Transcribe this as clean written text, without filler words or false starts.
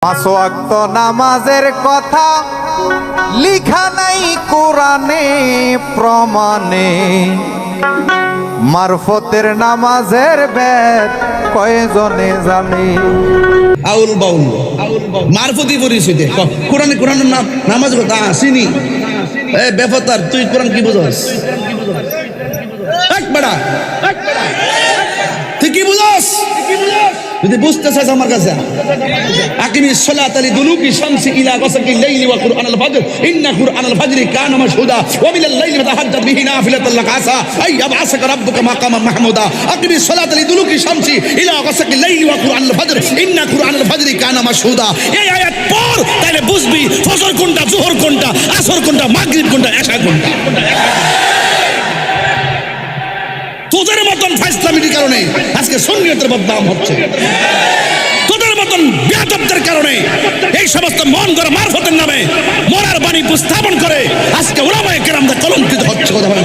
পাঁচ ওয়াক্ত নামাজের কথা লিখা নাই কোরআনে প্রমাণে, মারফতের নামাজের বেদ কয়জনে জানে। আউল বাউল মারফতি পরিচিত কোরআনে কোরআনের নাম নামাজ কথা আসিনি। এ বেফতার তুই কোরআন কি বুঝস? বেড়া তুই কি বুঝস? যদি বুঝতে চাস আমার কাছে আকিমিস সালাতা লিদুলুকি শামসি ইলা গাসাকিল লাইলি ওয়া কুরআনাল ফাজর ইন্না কুরআনাল ফাজরি কানা মাশহুদা ওয়া মিনাল লাইলি ফাতাহাজ্জাদ বিহি নাফিলাতাল লাক আসা আই ইয়াবআসাকা রাব্বুকা মাকামান মাহমুদা। আকিমিস সালাতা লিদুলুকি শামসি ইলা গাসাকিল লাইলি ওয়া কুরআনাল ফাজর ইন্না কুরআনাল ফাজরি কানা মাশহুদা। এই আয়াত পড় তাহলে বুঝবি ফজর কোনটা, যোহর কোনটা, আসর কোনটা, মাগরিব কোনটা, এশা কোনটা। তোদের মতন ফাইসলামির কারণে আজকে সুন্নিয়তের বদনাম হচ্ছে। তোদের মতন বেয়াদবদের কারণে এই সমস্ত মন গড়া মারফতের নামে মরার বাণী উপস্থাপন করে আজকে উলামায়ে কেরামরা কলঙ্কিত হচ্ছে। কথা বলেন।